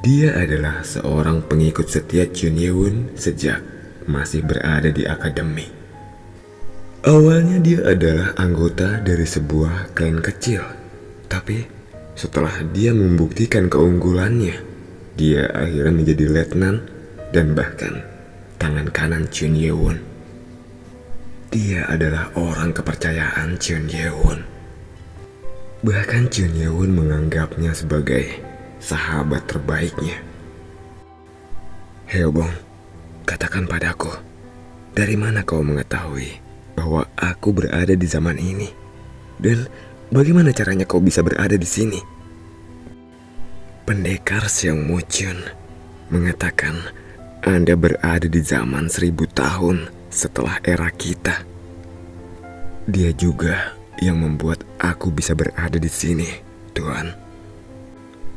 Dia adalah seorang pengikut setia Chun Ye-won sejak masih berada di akademi. Awalnya dia adalah anggota dari sebuah klan kecil, tapi setelah dia membuktikan keunggulannya, dia akhirnya menjadi letnan dan bahkan tangan kanan Chun Ye-won. Dia adalah orang kepercayaan Chun Ye-won. Bahkan Chun Ye-won menganggapnya sebagai sahabat terbaiknya. Hyeobong, katakan padaku, dari mana kau mengetahui bahwa aku berada di zaman ini? Dan bagaimana caranya kau bisa berada di sini? Pendekar Seong Mu-chun mengatakan Anda berada di zaman 1000 tahun setelah era kita. Dia juga yang membuat aku bisa berada di sini, Tuan.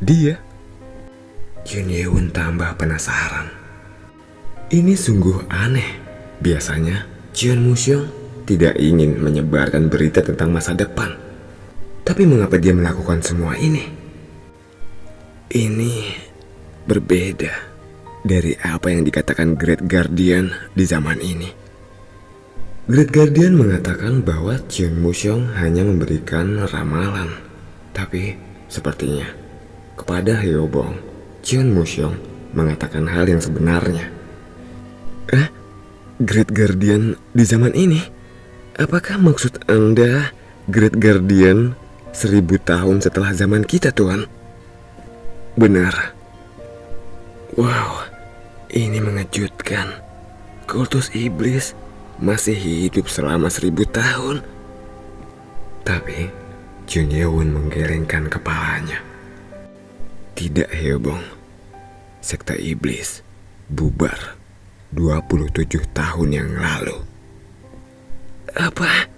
Dia? Chun Ye-won tambah penasaran. Ini sungguh aneh. Biasanya Chun Mu-seong tidak ingin menyebarkan berita tentang masa depan. Tapi mengapa dia melakukan semua ini? Ini berbeda dari apa yang dikatakan Great Guardian di zaman ini. Great Guardian mengatakan bahwa Chun Mu-seong hanya memberikan ramalan. Tapi sepertinya kepada Hyeobong, Chun Mu-seong mengatakan hal yang sebenarnya. Great Guardian di zaman ini? Apakah maksud Anda Great Guardian 1000 tahun setelah zaman kita, Tuan? Benar. Wow, ini mengejutkan. Kultus iblis masih hidup selama 1000 tahun. Tapi Chun Ye-won menggelengkan kepalanya. Tidak, Hyeobong. Sekte iblis bubar 27 tahun yang lalu. Apa?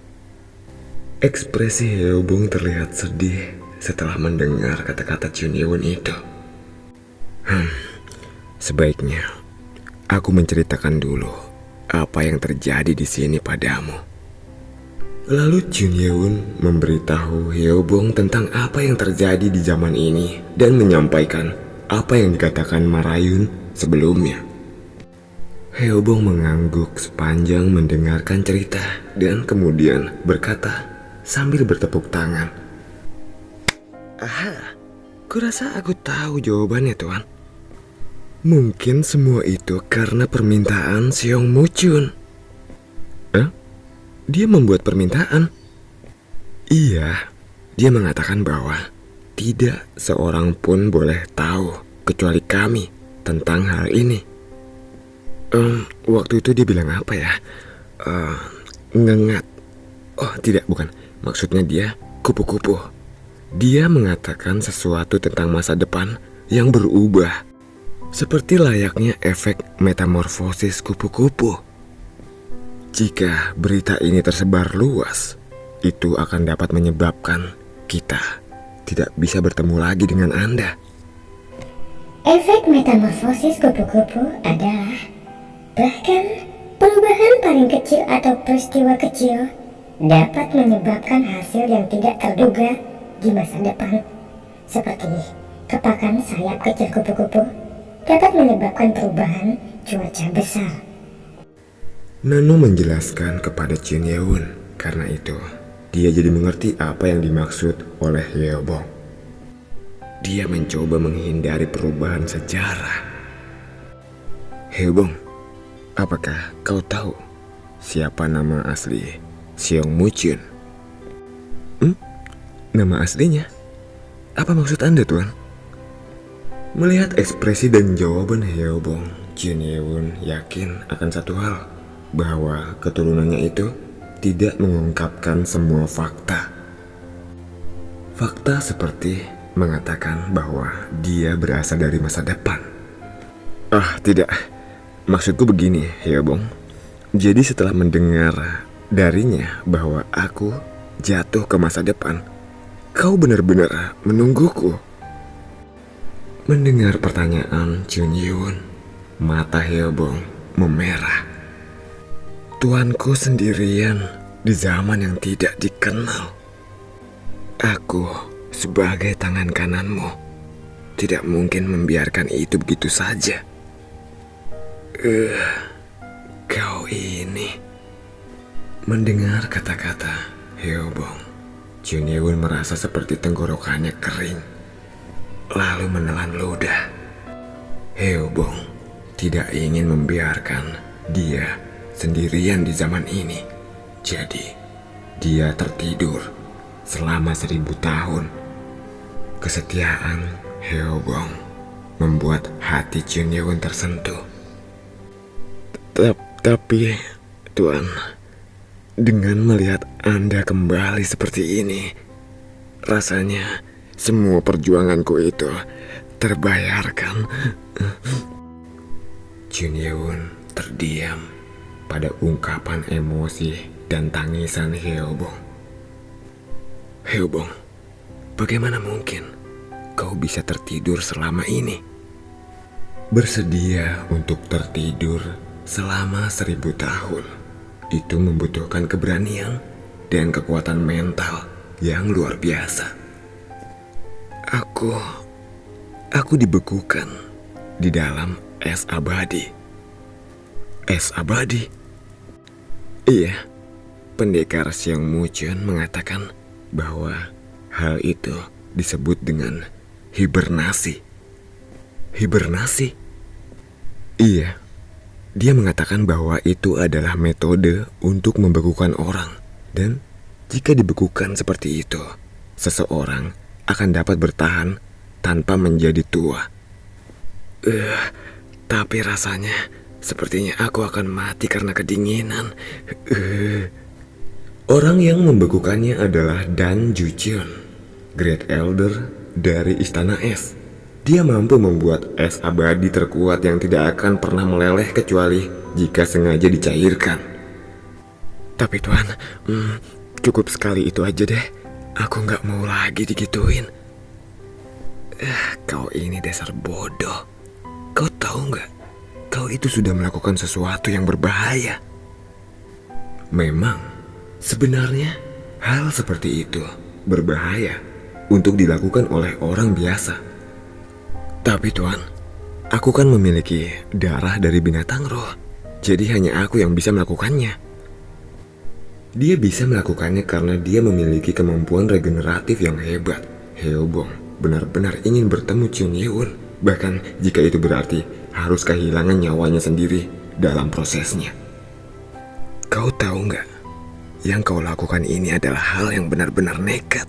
Ekspresi Hyeobong terlihat sedih setelah mendengar kata-kata Chun Ye-won itu. Sebaiknya aku menceritakan dulu apa yang terjadi di sini padamu. Lalu Chun Ye-won memberitahu Hyeobong tentang apa yang terjadi di zaman ini dan menyampaikan apa yang dikatakan Marayun sebelumnya. Hyeobong mengangguk sepanjang mendengarkan cerita dan kemudian berkata sambil bertepuk tangan. Aha, kurasa aku tahu jawabannya, Tuan. Mungkin semua itu karena permintaan Seong Mu-chun. Dia membuat permintaan? Iya, dia mengatakan bahwa tidak seorang pun boleh tahu kecuali kami tentang hal ini. Waktu itu dia bilang apa ya? Ngengat. Oh tidak, bukan. Maksudnya dia kupu-kupu. Dia mengatakan sesuatu tentang masa depan yang berubah. Seperti layaknya efek metamorfosis kupu-kupu. Jika berita ini tersebar luas, itu akan dapat menyebabkan kita tidak bisa bertemu lagi dengan Anda. Efek metamorfosis kupu-kupu adalah bahkan perubahan paling kecil atau peristiwa kecil dapat menyebabkan hasil yang tidak terduga di masa depan. Seperti kepakan sayap kecil kupu-kupu dapat menyebabkan perubahan cuaca besar. Nano menjelaskan kepada Chun Ye-won. Karena itu, dia jadi mengerti apa yang dimaksud oleh Hyeobong. Dia mencoba menghindari perubahan sejarah. Hyeobong, apakah kau tahu siapa nama asli Seong Mu-chun? Nama aslinya? Apa maksud Anda, Tuan? Melihat ekspresi dan jawaban Hyeobong, Chun Ye-won yakin akan satu hal, bahwa keturunannya itu tidak mengungkapkan semua fakta. Fakta seperti mengatakan bahwa dia berasal dari masa depan. Tidak. Maksudku begini, Hyeobong. Jadi setelah mendengar darinya bahwa aku jatuh ke masa depan, kau benar-benar menungguku. Mendengar pertanyaan Chun Ye-won, mata Hyeobong memerah. Tuanku sendirian di zaman yang tidak dikenal. Aku sebagai tangan kananmu. tidak mungkin membiarkan itu begitu saja. Kau ini. Mendengar kata-kata Hyeobong, Jun Ye-won merasa seperti tenggorokannya kering, lalu menelan ludah. Hyeobong tidak ingin membiarkan dia sendirian di zaman ini. Jadi, dia tertidur selama 1000 tahun. Kesetiaan Hyeobong membuat hati Jun Ye-won tersentuh. Tapi, Tuan, dengan melihat Anda kembali seperti ini, rasanya semua perjuanganku itu terbayarkan. Jun Ye-won terdiam pada ungkapan emosi dan tangisan Hyeobong. Hyeobong, bagaimana mungkin kau bisa tertidur selama ini? Bersedia untuk tertidur selama 1000 tahun itu membutuhkan keberanian dan kekuatan mental yang luar biasa. Aku dibekukan di dalam es abadi. Es abadi? Iya, pendekar Xiang Muchun mengatakan bahwa hal itu disebut dengan hibernasi. Hibernasi? Iya, dia mengatakan bahwa itu adalah metode untuk membekukan orang. Dan jika dibekukan seperti itu, seseorang akan dapat bertahan tanpa menjadi tua. Tapi rasanya sepertinya aku akan mati karena kedinginan. Orang yang membekukannya adalah Dan Jucheon, Great Elder dari Istana Es. Dia mampu membuat es abadi terkuat yang tidak akan pernah meleleh kecuali jika sengaja dicairkan. Tapi Tuan, cukup sekali itu aja deh. Aku gak mau lagi digituin. Kau ini dasar bodoh. Kau tahu gak? Kau itu sudah melakukan sesuatu yang berbahaya. Memang, sebenarnya hal seperti itu berbahaya untuk dilakukan oleh orang biasa. Tapi Tuan, aku kan memiliki darah dari binatang roh. Jadi hanya aku yang bisa melakukannya. Dia bisa melakukannya karena dia memiliki kemampuan regeneratif yang hebat. Hyeobong benar-benar ingin bertemu Jun Ye-won. Bahkan jika itu berarti harus kehilangan nyawanya sendiri dalam prosesnya. Kau tahu nggak? Yang kau lakukan ini adalah hal yang benar-benar nekat.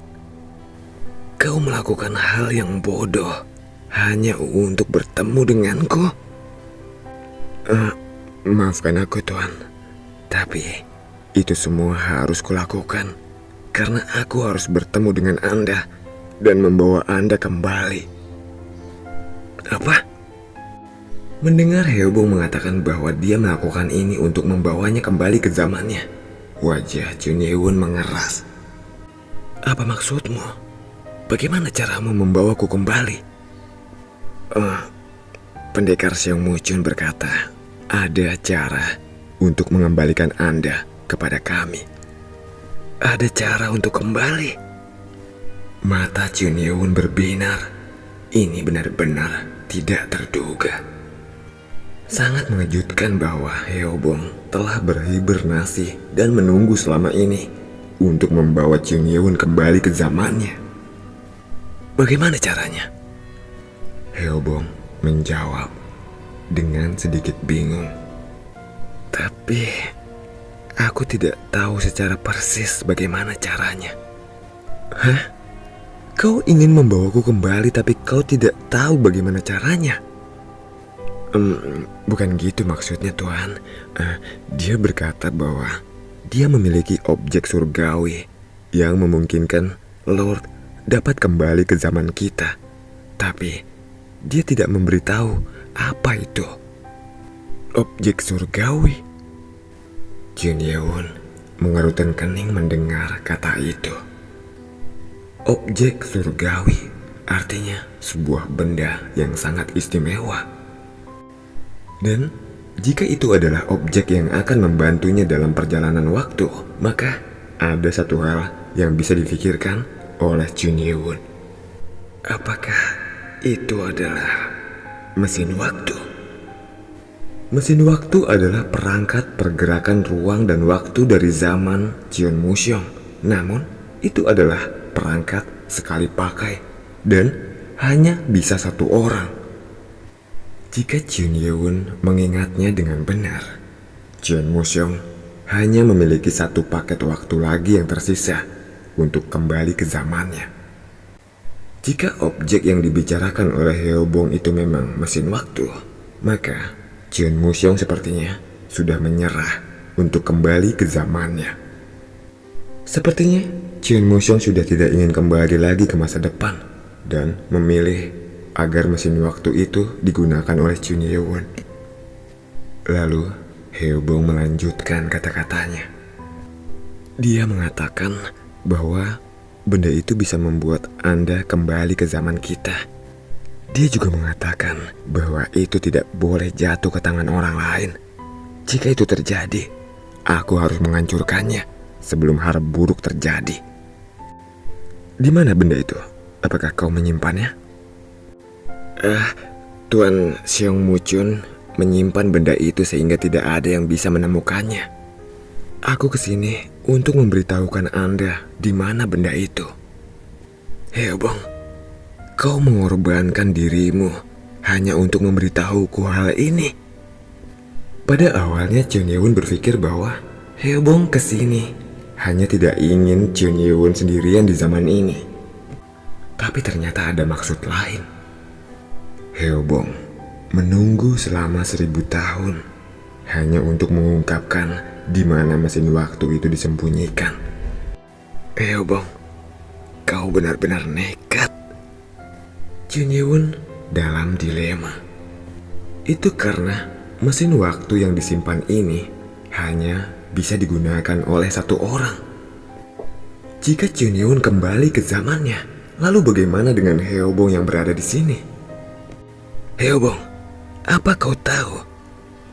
Kau melakukan hal yang bodoh hanya untuk bertemu denganku. Maafkan aku Tuan, tapi itu semua harus kulakukan karena aku harus bertemu dengan Anda dan membawa Anda kembali. Apa? Mendengar Hyeobong mengatakan bahwa dia melakukan ini untuk membawanya kembali ke zamannya, wajah Jun Ye-won mengeras. Apa maksudmu? Bagaimana caramu membawaku kembali? Pendekar Xiang Muchun berkata, ada cara untuk mengembalikan Anda kepada kami. Ada cara untuk kembali? Mata Jun Ye-won berbinar. Ini benar-benar tidak terduga. Sangat mengejutkan bahwa Hyeobong telah berhibernasi dan menunggu selama ini untuk membawa Jun Ye-won kembali ke zamannya. Bagaimana caranya? Hyeobong menjawab dengan sedikit bingung. Tapi aku tidak tahu secara persis bagaimana caranya. Hah? Kau ingin membawaku kembali tapi kau tidak tahu bagaimana caranya? Bukan gitu maksudnya Tuan. Dia berkata bahwa dia memiliki objek surgawi yang memungkinkan Lord dapat kembali ke zaman kita. Tapi dia tidak memberitahu apa itu objek surgawi. Jun Ye-won mengerutkan kening mendengar kata itu. Objek surgawi artinya sebuah benda yang sangat istimewa. Dan jika itu adalah objek yang akan membantunya dalam perjalanan waktu, maka ada satu hal yang bisa difikirkan oleh Jun Ye-won. Apakah itu adalah mesin waktu. Mesin waktu adalah perangkat pergerakan ruang dan waktu dari zaman Jeon Museong. Namun, itu adalah perangkat sekali pakai dan hanya bisa satu orang. Jika Jeon Ye-won mengingatnya dengan benar, Jeon Museong hanya memiliki satu paket waktu lagi yang tersisa untuk kembali ke zamannya. Jika objek yang dibicarakan oleh Heobong itu memang mesin waktu, maka Jeon Museong sepertinya sudah menyerah untuk kembali ke zamannya. Sepertinya Jeon Museong sudah tidak ingin kembali lagi ke masa depan dan memilih agar mesin waktu itu digunakan oleh Jeon Ye-won. Lalu Heobong melanjutkan kata-katanya. Dia mengatakan bahwa benda itu bisa membuat Anda kembali ke zaman kita. Dia juga mengatakan bahwa itu tidak boleh jatuh ke tangan orang lain. Jika itu terjadi, aku harus menghancurkannya sebelum hal buruk terjadi. Di mana benda itu? Apakah kau menyimpannya? Tuan Seong Muchun menyimpan benda itu sehingga tidak ada yang bisa menemukannya. Aku kesini untuk memberitahukan Anda di mana benda itu. Heobong, kau mengorbankan dirimu hanya untuk memberitahuku hal ini. Pada awalnya Jeon Ye-won berpikir bahwa Heobong kesini hanya tidak ingin Jeon Ye-won sendirian di zaman ini. Tapi ternyata ada maksud lain. Heobong menunggu selama 1000 tahun hanya untuk mengungkapkan di mana mesin waktu itu disembunyikan. Heobong, kau benar-benar nekat. Jeon Ye-won dalam dilema. Itu karena mesin waktu yang disimpan ini hanya bisa digunakan oleh satu orang. Jika Jeon Ye-won kembali ke zamannya, lalu bagaimana dengan Heobong yang berada di sini? Heobong, apa kau tahu?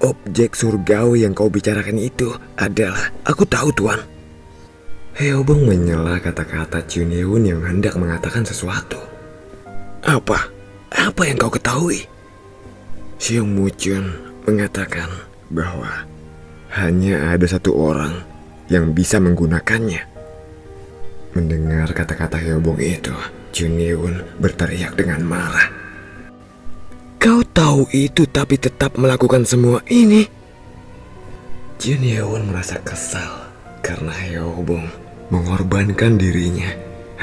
Objek surgawi yang kau bicarakan itu adalah... Aku tahu, Tuan. Heobong menyela kata-kata Jeon Ye-won yang hendak mengatakan sesuatu. Apa? Apa yang kau ketahui? Seong Muchun mengatakan bahwa hanya ada satu orang yang bisa menggunakannya. Mendengar kata-kata Heobong itu, Jeon Ye-won berteriak dengan marah. Kau tahu itu tapi tetap melakukan semua ini? Jeon Ye-won merasa kesal karena Heobong mengorbankan dirinya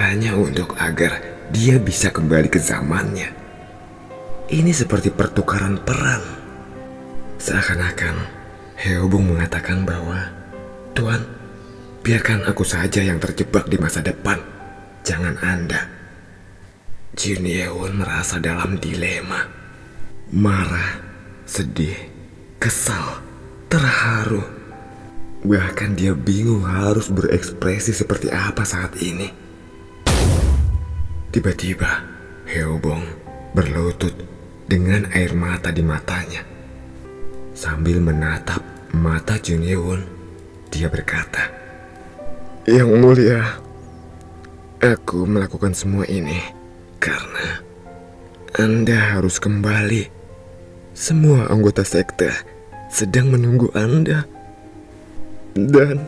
hanya untuk agar dia bisa kembali ke zamannya. Ini seperti pertukaran peran. Seakan-akan Heobong mengatakan bahwa, Tuan, biarkan aku saja yang terjebak di masa depan, jangan Anda. Jeon Ye-won merasa dalam dilema. Marah, sedih, kesal, terharu. Bahkan dia bingung harus berekspresi seperti apa saat ini. Tiba-tiba, Heobong berlutut dengan air mata di matanya. Sambil menatap mata Jeon Ye-won, dia berkata, Yang mulia, aku melakukan semua ini karena Anda harus kembali. Semua anggota sekte sedang menunggu Anda. Dan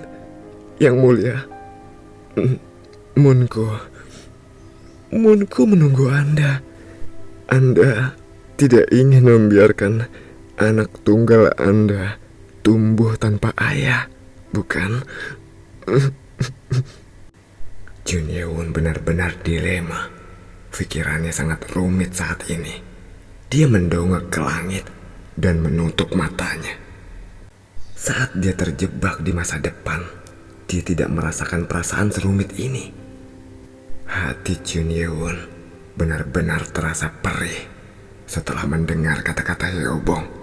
Yang mulia, Munku menunggu Anda. Anda tidak ingin membiarkan anak tunggal Anda tumbuh tanpa ayah, bukan? Jeon Ye-won benar-benar dilema. Pikirannya sangat rumit saat ini. Dia mendongak ke langit dan menutup matanya. Saat dia terjebak di masa depan, dia tidak merasakan perasaan serumit ini. Hati Jeon Ye-won benar-benar terasa perih setelah mendengar kata-kata Heobong.